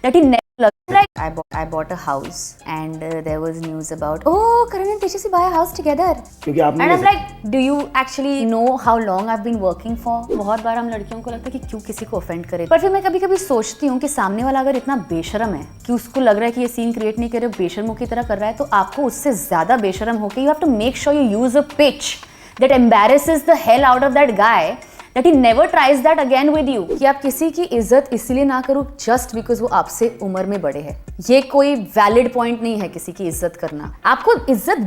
that he never like I bought a house and there was news about Karan and Tejas buy a house together क्योंकि आपने and I'm like do you actually know how long I've been working for? बहुत बार हम लड़कियों को लगता है कि क्यों किसी को ऑफेंड करे, पर फिर मैं कभी कभी सोचती हूँ कि सामने वाला अगर इतना बेशरम है कि उसको लग रहा है कि ये सीन क्रिएट नहीं करे, बेशरमों की तरह कर रहा है, तो आपको उससे ज्यादा बेशरम होकर you have to make sure you use a pitch that embarrasses the hell out of that guy that he never tries that again with you. कि आप किसी की इज्जत इसलिए ना करो just because वो आपसे उम्र में बड़े हैं, ये कोई valid point नहीं है किसी की इज्जत करना। आपको इज्जत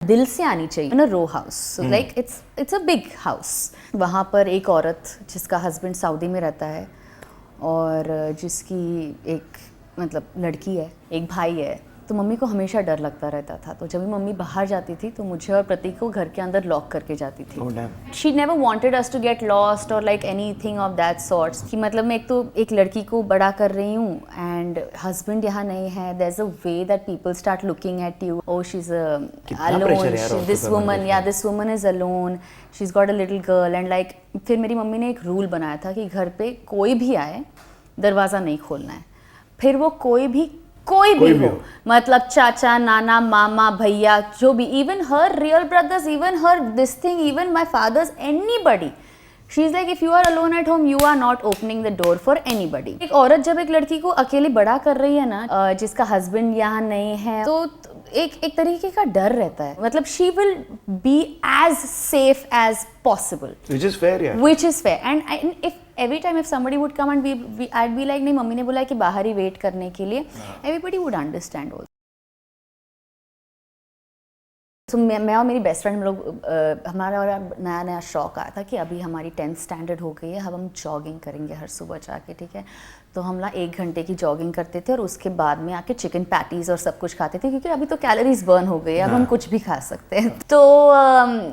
दिल से आनी चाहिए। In a row house, so like it's a big house। वहाँ पर एक औरत जिसका हस्बैंड सऊदी में रहता है और जिसकी एक मतलब लड़की है, एक भाई है, तो मम्मी को हमेशा डर लगता रहता था। तो जब भी मम्मी बाहर जाती थी तो मुझे और प्रतीक को घर के अंदर लॉक करके जाती थी। She never wanted us to get lost और like anything of that sorts कि मतलब मैं एक लड़की को बड़ा कर रही हूँ एंड हस्बैंड यहाँ नहीं है, there is a way that people start looking at you, oh she is alone, this woman is alone, she is got a little girl and like फिर मेरी मम्मी ने एक रूल बनाया था कि घर पे कोई भी आए दरवाज़ा नहीं खोलना है। फिर वो कोई भी हो, मतलब चाचा, नाना, मामा, भैया, जो भी, even her real brothers, even her this thing, even my fathers, anybody, she is like if you are alone at home you are not opening the door for anybody. एक औरत जब एक लड़की को अकेले बड़ा कर रही है ना, जिसका हस्बैंड यहाँ नहीं है, तो एक तरीके का डर रहता है, मतलब she will be as safe as possible, which is fair, yeah. Which is fair, and if every time if somebody would come and I'd be like नहीं मम्मी ने बोला है कि बाहर ही वेट करने के लिए, everybody would understand also। तो मैं और मेरी बेस्ट फ्रेंड हम लोग हमारा नया नया शौक आया था कि अभी हमारी 10th स्टैंडर्ड हो गई है, अब हम जॉगिंग करेंगे हर सुबह जाके, ठीक है। तो हम 1 घंटे की जॉगिंग करते थे और उसके बाद में आके चिकन पैटीज और सब कुछ खाते थे, क्योंकि अभी तो कैलोरीज बर्न हो गई, अब हम कुछ भी खा सकते हैं। तो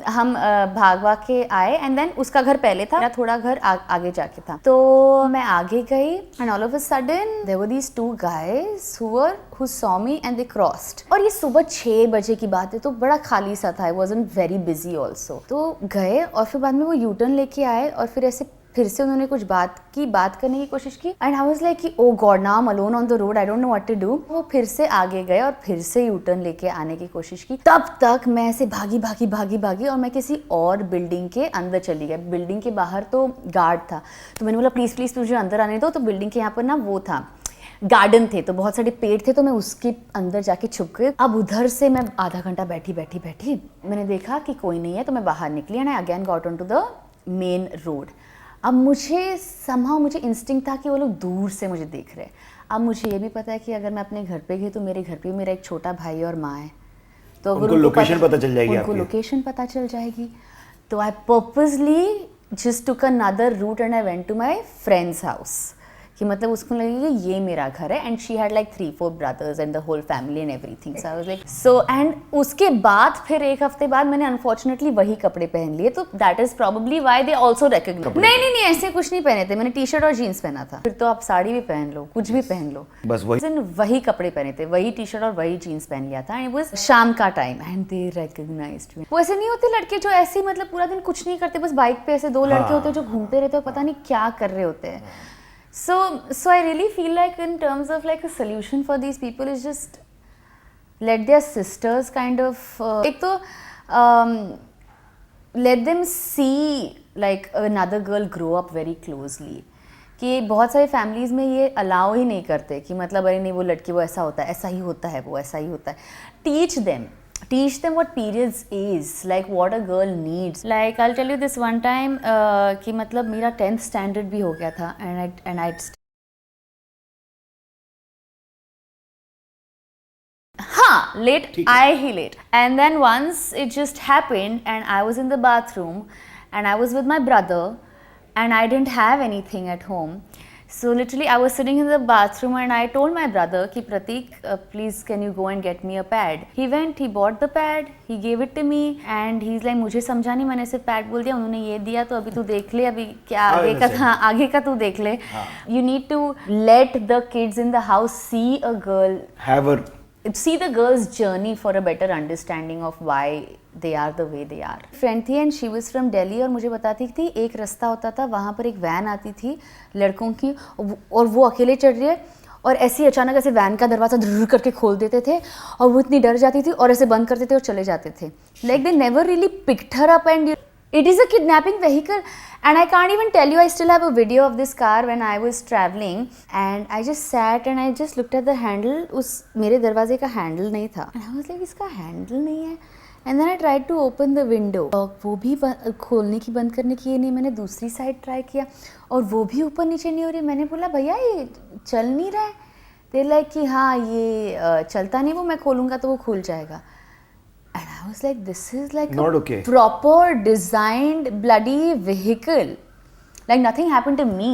हम भागवा के आए एंड देन उसका घर पहले था, मेरा थोड़ा घर आगे जाके था। तो मैं आगे गई and all of a sudden there were these 2 guys who saw me and they crossed। और ये सुबह 6 बजे की बात है, तो बड़ा खाली सा था, I wasn't very busy also। तो गए और फिर बाद में वो यू टर्न लेके आए और फिर ऐसे फिर से उन्होंने कुछ बात करने की कोशिश की एंड आई वाज लाइक कि oh god now I am alone on the road, I don't know what to do. वो फिर से आगे गए और फिर से यू टर्न लेके आने की कोशिश की। तब तक मैं ऐसे भागी और मैं किसी और बिल्डिंग के अंदर चली गई। बिल्डिंग के बाहर तो गार्ड था, तो मैंने बोला प्लीज मुझे अंदर आने दो। तो बिल्डिंग के यहाँ पर ना वो था, गार्डन थे, तो बहुत सारे पेड़ थे, तो मैं उसके अंदर जाके छुप गई। अब उधर से मैं आधा घंटा बैठी मैंने देखा कि कोई नहीं है, तो मैं बाहर निकली and I again got on to the main road. अब मुझे इंस्टिंक्ट था कि वो लोग दूर से मुझे देख रहे हैं। अब मुझे ये भी पता है कि अगर मैं अपने घर पे गई तो मेरे घर पे मेरा एक छोटा भाई और माँ है, तो अगर उनको लोकेशन पता चल जाएगी, तो I purposely just took another route and I went to my friend's house, कि मतलब उसको लगेगा कि ये मेरा घर है। And she had like 3-4 brothers and the whole family and everything, so I was like so. And उसके बाद फिर 1 हफ्ते बाद मैंने अनफॉर्चुनेटली वही कपड़े पहन लिए, तो that is probably why they also recognize. नहीं ऐसे कुछ नहीं पहने थे मैंने, टी शर्ट और जीन्स पहना था। फिर तो आप साड़ी भी पहन लो, कुछ भी पहन लो, बस वही कपड़े पहने थे, वही टी शर्ट और वही जीन्स पहन लिया था। एंड इट वाज शाम का टाइम एंड दे रिकॉग्नाइज्ड मी। वो ऐसे नहीं होते लड़के जो ऐसे मतलब पूरा दिन कुछ नहीं करते, बस बाइक पे ऐसे 2 लड़के होते हैं जो घूमते रहते हैं, पता नहीं क्या कर रहे होते हैं। So I really feel like in terms of like a solution for these people is just let their sisters kind of एक तो let them see like another girl grow up very closely। कि बहुत सारे families में ये allow ही नहीं करते कि मतलब अरे नहीं वो लड़की वो ऐसा होता है, ऐसा ही होता है, वो ऐसा ही होता है। Teach them what periods is, like what a girl needs. Like I'll tell you this one time कि मतलब मेरा 10th standard भी हो गया था and I'd late and then once it just happened and I was in the bathroom and I was with my brother and I didn't have anything at home. So literally I was sitting in the bathroom and I told my brother कि प्रतीक please can you go and get me a pad. He went, he bought the pad, he gave it to me and he's like मुझे समझा नहीं, मैंने सिर्फ pad बोल दिया, उन्होंने ये दिया, तो अभी तू देख ले, अभी क्या आगे का तू देख ले। You need to let the kids in the house see the girl's journey for a better understanding of why they are the way they are. Friend थी and she was from Delhi और मुझे बताती थी एक रास्ता होता था, वहाँ पर एक वैन आती थी लड़कों की और वो अकेले चढ़ रही है और ऐसे ही अचानक ऐसे वैन का दरवाज़ा धुर करके खोल देते थे और वो इतनी डर जाती थी और ऐसे बंद करते थे और चले जाते थे। Like they never really picked her up and it is a kidnapping vehicle and I can't even tell you, I still have a video of this car when I was traveling and I just sat and I just looked at the handle, उस मेरे दरवाजे का handle नहीं था and I was like इसका handle नहीं है and then I tried to open the window, वो भी खोलने की बंद करने की ये नहीं, मैंने दूसरी साइड ट्राई किया और वो भी ऊपर नीचे नहीं हो रही। मैंने बोला भैया ये चल नहीं रहा है, दे लाइक कि हाँ ये चलता नहीं, वो मैं खोलूँगा तो वो खुल जाएगा। And I was like, this is like not a okay. proper designed bloody vehicle. Like nothing happened to me.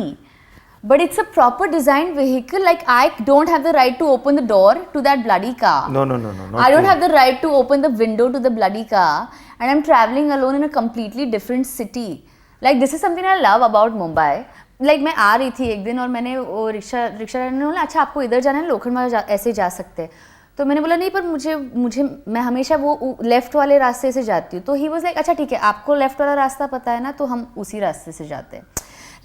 But it's a proper designed vehicle. Like I don't have the right to open the door to that bloody car. No. I don't have the right to open the window to the bloody car. And I'm traveling alone in a completely different city. Like this is something I love about Mumbai. Like मैं आ रही थी एक दिन और मैंने वो rickshaw ने बोला अच्छा आपको इधर जाना है, लोखंड मार्ग ऐसे जा सकते हैं। तो मैंने बोला नहीं पर मुझे मैं हमेशा वो लेफ़्ट वाले रास्ते से जाती हूँ। तो ही वाज लाइक अच्छा ठीक है आपको लेफ़्ट वाला रास्ता पता है ना, तो हम उसी रास्ते से जाते हैं।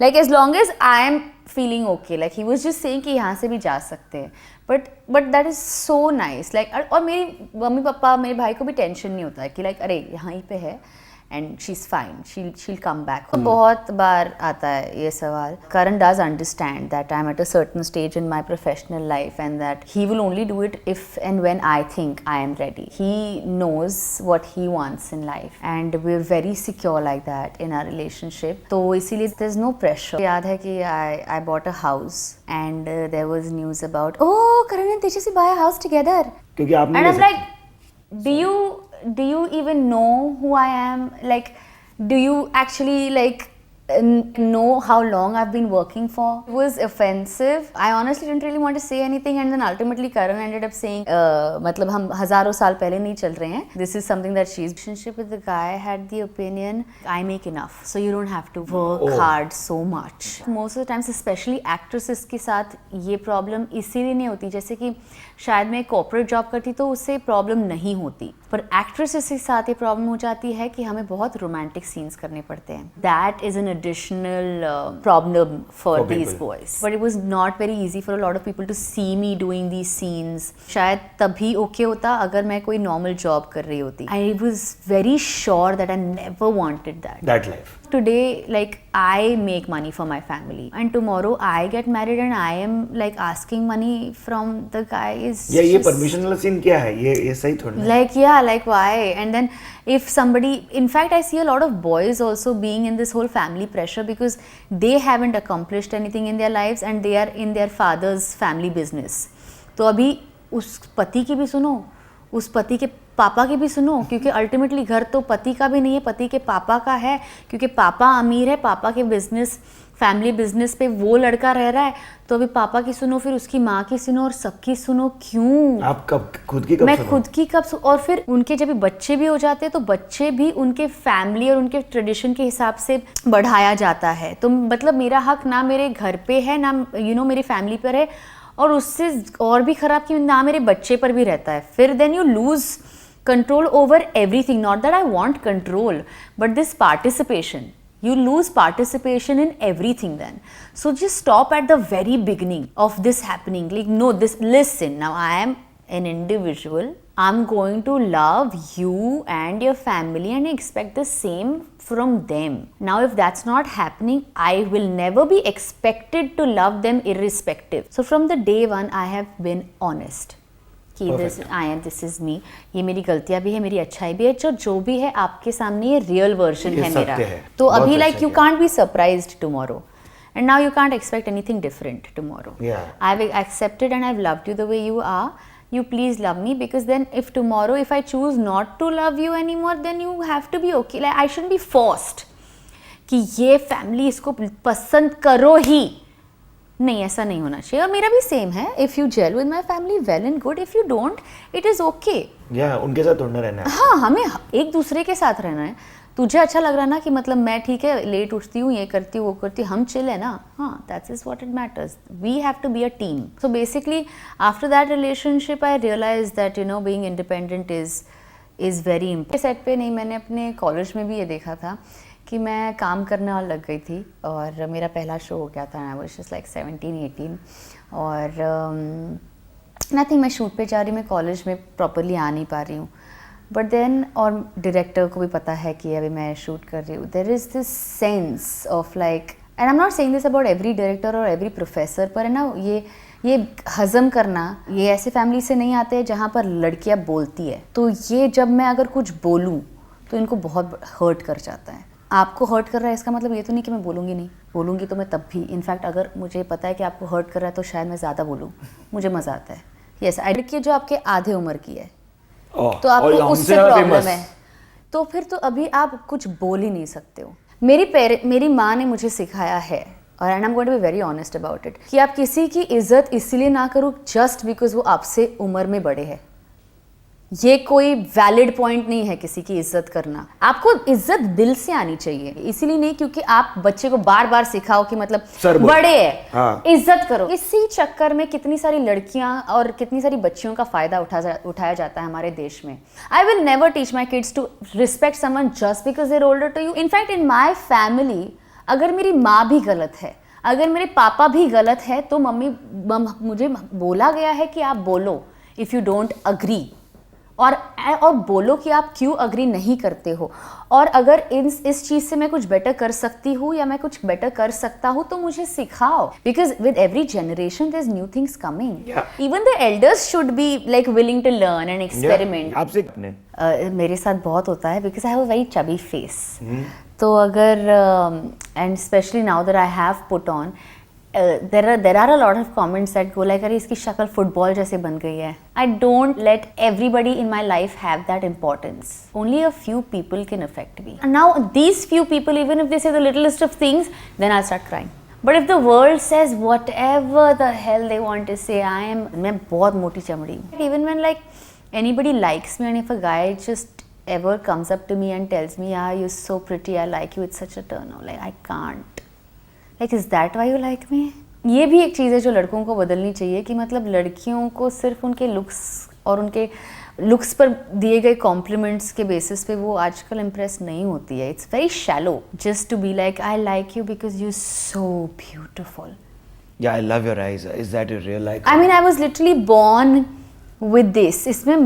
Like as long as I am feeling okay, like he was just saying कि यहाँ से भी जा सकते हैं। But that is so nice. Like और मेरी मम्मी पापा मेरे भाई को भी टेंशन नहीं होता है कि लाइक अरे यहाँ ही पे है एंड शी इज़ फाइन, शील कम बैक। बहुत बार आता है ये सवाल। Karan does understand that I am at a certain stage in my professional life and that he will only do it if and when I think I am ready. He knows what he wants in life and we are very secure like that in our relationship. तो इसीलिए there is no pressure. याद है कि I bought a house and there was news about oh Karan and Tejaswi buy a house together क्योंकि आपने and I am like do you even know who I am? Like, do you actually like know how long I've been working for? It was offensive. I honestly didn't really want to say anything and then ultimately Karan ended up saying मतलब हम हजारों साल पहले नहीं चल रहे हैं. This is something that she's relationship with the guy had the opinion I make enough so you don't have to work hard so much. Most of the times especially actresses के साथ ये problem इसीलिए नहीं होती, जैसे कि शायद मैं कॉर्पोरेट जॉब करती तो उससे प्रॉब्लम नहीं होती, पर एक्ट्रेसेस के साथ ये प्रॉब्लम हो जाती है कि हमें बहुत रोमांटिक सीन्स करने पड़ते हैं. That is an additional problem for these boys, but it was not very easy for a lot of people to see me doing these scenes. शायद तभी ओके होता अगर मैं कोई नॉर्मल जॉब कर रही होती. I was very sure that I never wanted that life. Today, like, I make money for my family, and tomorrow I get married and I am like asking money from the guy is ये permissionless scene क्या है? ये सही थोड़ी है. Like yeah, like why? And then if somebody, in fact, I see a lot of boys also being in this whole family pressure because they haven't accomplished anything in their lives and they are in their father's family business. तो अभी उस पति की भी सुनो, उस पति के पापा की भी सुनो, क्योंकि अल्टीमेटली घर तो पति का भी नहीं है, पति के पापा का है, क्योंकि पापा अमीर है, पापा के बिजनेस फैमिली बिजनेस पे वो लड़का रह रहा है. तो अभी पापा की सुनो, फिर उसकी माँ की सुनो और सबकी सुनो. क्यों? आप कब खुद की कब मैं खुद की कब और फिर उनके जब बच्चे भी हो जाते हैं तो बच्चे भी उनके फैमिली और उनके ट्रेडिशन के हिसाब से बढ़ाया जाता है. तो मतलब मेरा हक ना मेरे घर पे है ना मेरी फैमिली पर है, और उससे और भी खराब कि ना मेरे बच्चे पर भी रहता है. फिर then you lose control over everything. Not that I want control, but this participation. You lose participation in everything then. So just stop at the very beginning of this happening. Like, no, listen, now I am an individual. I'm going to love you and your family and expect the same from them. Now, if that's not happening, I will never be expected to love them irrespective. So from the day one, I have been honest. कि this is me, ये मेरी गलतियां भी है, मेरी अच्छाई भी है, जो भी है आपके सामने ये रियल वर्जन है मेरा. तो अभी like you can't be surprised tomorrow, and now you can't expect anything different tomorrow. I have accepted and I have loved you the way you are. You please love me, because then if tomorrow if I choose not to love you anymore, then you have to be okay. Like I shouldn't be forced कि ये family इसको पसंद करो ही. नहीं, ऐसा नहीं होना चाहिए. और मेरा भी सेम है. If you gel with my family well and good, if you don't it is okay. उनके साथ थोड़ा रहना है. हाँ, हमें एक दूसरे के साथ रहना है. तुझे अच्छा लग रहा है ना कि मतलब मैं ठीक है लेट उठती हूँ, ये करती हूँ, वो करती हूँ, हम चिल है ना. हाँ, that's is what it matters. We have to be a team. So basically after that relationship I realise that being independent is is very important. Set पे नहीं, मैंने अपने कॉलेज में भी ये देखा था कि मैं काम करने लग गई थी और मेरा पहला शो हो गया था। आई वाज जस्ट लाइक 17-18 और नथिंग, मैं शूट पे जा रही हूँ, मैं कॉलेज में प्रॉपरली आ नहीं पा रही हूँ, बट देन और डायरेक्टर को भी पता है कि अभी मैं शूट कर रही हूँ। There is this sense of like, and I am not saying this about every director और एवरी प्रोफेसर, पर है ना ये हज़म करना, ये ऐसे फैमिली से नहीं आते हैं जहाँ पर लड़कियाँ बोलती है, तो ये जब मैं अगर कुछ बोलूँ तो इनको बहुत हर्ट कर जाता है। आपको हर्ट कर रहा है इसका मतलब ये तो नहीं कि मैं बोलूँगी नहीं, बोलूँगी तो मैं तब भी, इनफैक्ट अगर मुझे पता है कि आपको हर्ट कर रहा है तो शायद मैं ज़्यादा बोलूँ, मुझे मज़ा आता है। यस, लड़की जो आपके आधे उम्र की है तो आपको उससे प्रॉब्लम है, तो फिर तो अभी आप कुछ बोल ही नहीं सकते हो। मेरी माँ ने मुझे सिखाया है, और and I am going to be very honest about it, कि आप किसी की इज्जत इसलिए ना करो जस्ट बिकॉज वो आपसे उम्र में बड़े हैं। ये कोई वैलिड पॉइंट नहीं है किसी की इज्जत करना। आपको इज्जत दिल से आनी चाहिए, इसीलिए नहीं क्योंकि आप बच्चे को बार बार सिखाओ कि मतलब बड़े हैं, हाँ, इज्जत करो। इसी चक्कर में कितनी सारी लड़कियां और कितनी सारी बच्चियों का फायदा उठाया जाता है हमारे देश में। I will never teach my kids to respect someone just because they are older to you. In fact in my family अगर मेरी माँ भी गलत है, अगर मेरे पापा भी गलत है, तो मुझे बोला गया है कि आप बोलो इफ़ यू डोंट अग्री, और बोलो कि आप क्यों अग्री नहीं करते हो, और अगर इस चीज़ से मैं कुछ बेटर कर सकती हूँ या मैं कुछ बेटर कर सकता हूँ तो मुझे सिखाओ, because with every generation there is new things coming. Even the elders should be like willing to learn and experiment. आपसे मेरे साथ बहुत होता है because I have a very chubby face, तो अगर and specially now that I have put on, there are a lot of comments that go like, अरे इसकी शक्ल फुटबॉल जैसे बन गई है। I don't let everybody in my life have that importance. Only a few people can affect me. And now these few people, even if they say the littlest of things, then I'll start crying. But if the world says whatever the hell they want to say, मैं बहुत मोटी चमड़ी हूँ। Even when like anybody likes me, and if a guy just ever comes up to me and tells me, yeah, you're so pretty, I like you, it's such a turn on. Like I can't. Like is that why you like me? ये भी एक चीज़ है जो लड़कों को बदलनी चाहिए कि मतलब लड़कियों को सिर्फ उनके लुक्स और उनके लुक्स पर दिए गए कॉम्प्लीमेंट्स के बेसिस पे वो आजकल इम्प्रेस नहीं होती है। It's very shallow just to be like I like you because you so beautiful. या I love your eyes, is that your real like? I mean I was literally born with this. इसमें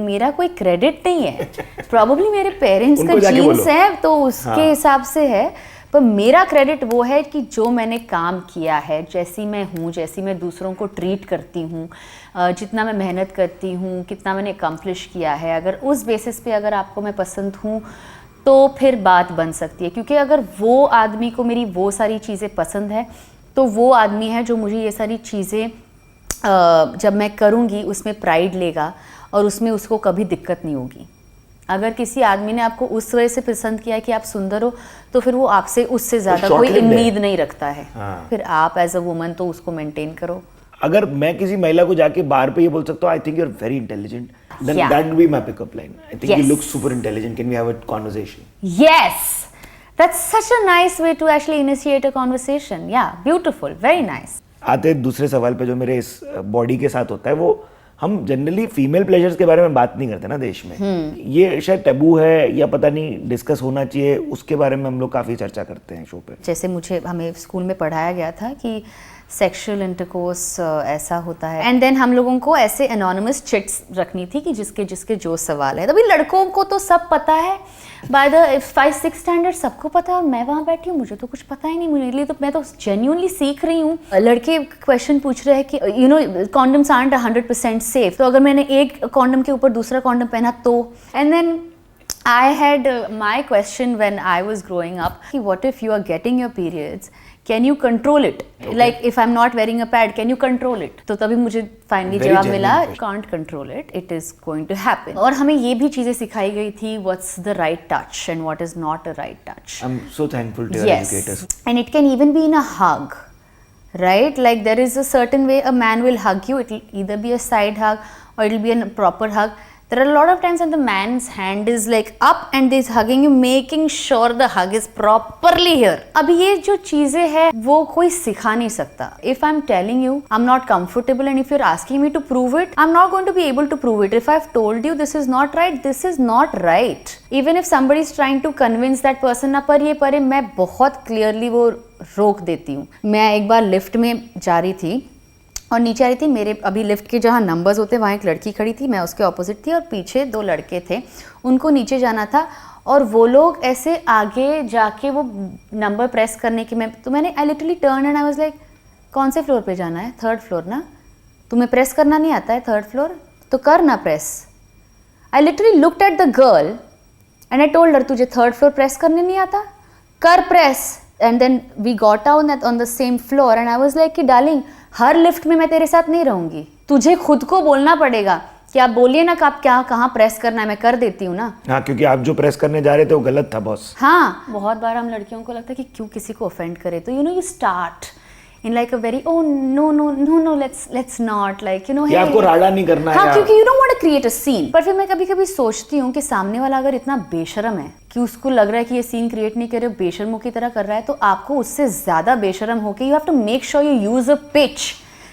मेरा कोई credit नहीं है, probably मेरे parents का jeans है तो उसके हिसाब से है, पर मेरा क्रेडिट वो है कि जो मैंने काम किया है, जैसी मैं हूँ, जैसी मैं दूसरों को ट्रीट करती हूँ, जितना मैं मेहनत करती हूँ, कितना मैंने अकम्प्लिश किया है, अगर उस बेसिस पे अगर आपको मैं पसंद हूँ तो फिर बात बन सकती है। क्योंकि अगर वो आदमी को मेरी वो सारी चीज़ें पसंद है तो वो आदमी है जो मुझे ये सारी चीज़ें जब मैं करूँगी उसमें प्राइड लेगा और उसमें उसको कभी दिक्कत नहीं होगी। अगर किसी आदमी ने आपको उस वजह से पसंद किया है कि आप सुंदर हो तो फिर वो आपसे उससे ज़्यादा कोई उम्मीद नहीं रखता है। हाँ। फिर आप एज अ वुमन तो उसको मेंटेन करो। अगर मैं किसी महिला को जाके बाहर पे ये बोल सकता हूँ I think you are very intelligent, then that will be my pickup line. I think you look super intelligent, can we have a conversation? Yes, that's such a nice way to actually initiate a conversation. Yeah beautiful, very nice. आते दूसरे सवाल पे जो मेरे इस body के साथ होता है, वो हम जनरली फीमेल प्लेजर्स के बारे में बात नहीं करते ना देश में। ये शायद टैबू है या पता नहीं, डिस्कस होना चाहिए, उसके बारे में हम लोग काफ़ी चर्चा करते हैं शो पे। जैसे हमें स्कूल में पढ़ाया गया था कि सेक्सुअल इंटरकोर्स ऐसा होता है, एंड देन हम लोगों को ऐसे एनोनिमस चिट्स रखनी थी कि जिसके जो सवाल है। तभी लड़कों को तो सब पता है, बाय द 5-6 स्टैंडर्ड सबको पता है, और मैं वहाँ बैठी हूँ, मुझे तो कुछ पता ही नहीं। मेरे लिए तो मैं तो जेन्युइनली सीख रही हूँ। लड़के क्वेश्चन पूछ रहे हैं कि you know condoms aren't 100% safe, तो अगर मैंने एक कॉन्डम के ऊपर दूसरा कॉन्डम पहना तो, and then I had my question when I was growing up, what if you are getting your periods, can you control it? Okay. Like if I'm not wearing a pad, can you control it? तो तभी मुझे finally जवाब मिला, can't control it, it is going to happen. और हमें ये भी चीज़ें सिखाई गई थी, what's the right touch and what is not a right touch. I'm so thankful to your educators. And it can even be in a hug, right? Like there is a certain way a man will hug you, it will either be a side hug or it will be a proper hug. There are a lot of times when the man's hand is like up and he's hugging you, making sure the hug is properly here. अब ये जो चीजें हैं वो कोई सिखा नहीं सकता. If I'm telling you I'm not comfortable and if you're asking me to prove it, I'm not going to be able to prove it. If I've told you this is not right, this is not right. Even if somebody is trying to convince that person ना पर ये परे, मैं बहुत clearly वो रोक देती हूँ. मैं एक बार लिफ्ट में जा रही थी और नीचे आ रही थी, मेरे अभी लिफ्ट के जहाँ नंबर्स होते हैं वहाँ एक लड़की खड़ी थी, मैं उसके ऑपोजिट थी और पीछे 2 लड़के थे, उनको नीचे जाना था और वो लोग ऐसे आगे जाके वो नंबर प्रेस करने की मैंने I literally turn and I was like कौन से फ्लोर पे जाना है? 3rd फ्लोर ना? तुम्हें प्रेस करना नहीं आता है 3rd फ्लोर? तो कर ना press. I literally looked at the girl and I told her तुझे 3rd फ्लोर प्रेस करने नहीं आता? कर press. And then we got out on the same floor and I was like कि डार्लिंग हर लिफ्ट में मैं तेरे साथ नहीं रहूंगी, तुझे खुद को बोलना पड़ेगा कि आप बोलिए ना कि आप क्या कहाँ प्रेस करना है, मैं कर देती हूँ ना. हाँ, क्योंकि आप जो प्रेस करने जा रहे थे वो गलत था बॉस. हाँ, बहुत बार हम लड़कियों को लगता है कि क्यों किसी को ऑफेंड करे, तो you start in like a very no let's not like ये आपको राड़ा नहीं करना है. हाँ, क्योंकि you don't want to create a scene. पर फिर मैं कभी कभी सोचती हूँ कि सामने वाला अगर इतना बेशरम है कि उसको लग रहा है कि ये सीन क्रिएट नहीं कर रहे, बेशरमों की तरह कर रहा है, तो आपको उससे ज्यादा बेशरम होके you have to make sure you use a pitch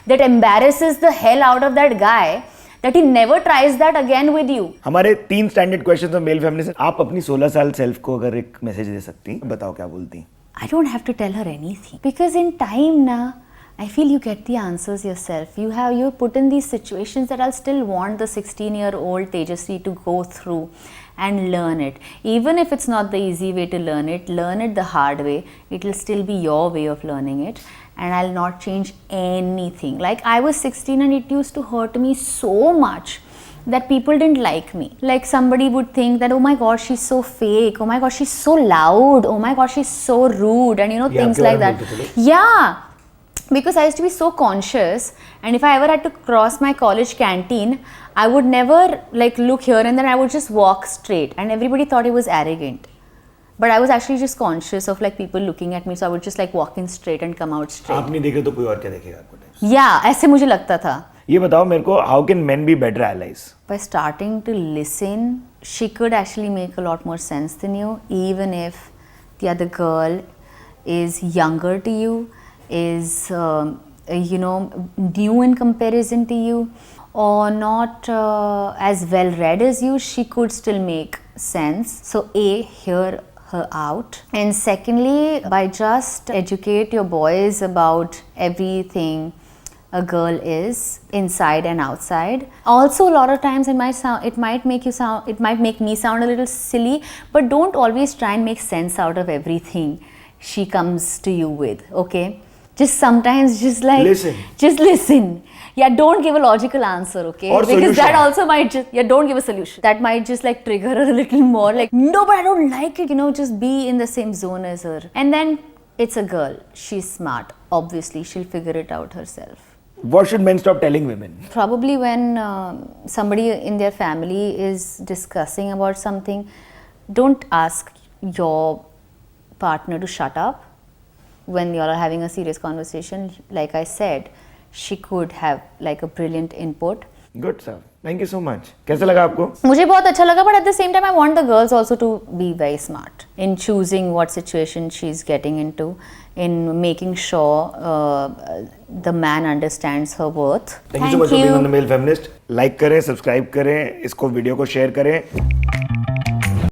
that embarrasses the hell out of that guy, that he never tries that again with you. हमारे 3 standard questions of male feminism. आप अपनी 16 साल सेल्फ को अगर एक message दे सकती, बताओ क्या बोलती? I don't have to tell her anything because in time now I feel you get the answers yourself. You're put in these situations that I'll still want the 16-year-old Tejasvi to go through and learn it. Even if it's not the easy way to learn it the hard way. It will still be your way of learning it and I'll not change anything. Like I was 16 and it used to hurt me so much that people didn't like me. Like somebody would think that, oh my gosh, she's so fake, oh my gosh, she's so loud, oh my gosh, she's so rude, and things like that. Yeah, because I used to be so conscious, and if I ever had to cross my college canteen, I would never like look here and then I would just walk straight, and everybody thought it was arrogant. But I was actually just conscious of like people looking at me, so I would just like walk in straight and come out straight. आप नहीं देखे तो कोई और क्या देखेगा आपको? Yeah, ऐसे मुझे लगता था. ये बताओ मेरे को, how can men be better allies? By starting to listen, she could actually make a lot more sense than you, even if the other girl is younger to you, is new in comparison to you, or not as well read as you. She could still make sense. So A, hear her out, and secondly, by just educate your boys about everything a girl is inside and outside. Also, a lot of times it might make me sound a little silly, but don't always try and make sense out of everything she comes to you with. Okay, just sometimes just listen. Yeah, don't give a logical answer, okay? Or because solution. that also might don't give a solution. That might just like trigger her a little more, like, no, but I don't like it, just be in the same zone as her. And then it's a girl, she's smart, obviously she'll figure it out herself. What should men stop telling women? Probably when somebody in their family is discussing about something, don't ask your partner to shut up when you are having a serious conversation. Like I said, she could have like a brilliant input. Good sir. Thank you so much. कैसा लगा आपको? मुझे बहुत अच्छा लगा, but at the same time I want the girls also to be very smart in choosing what situation she's getting into, in making sure the man understands her worth. Thank you so much for being on The Male Feminist. Like करें, subscribe करें, इसको video को share करें.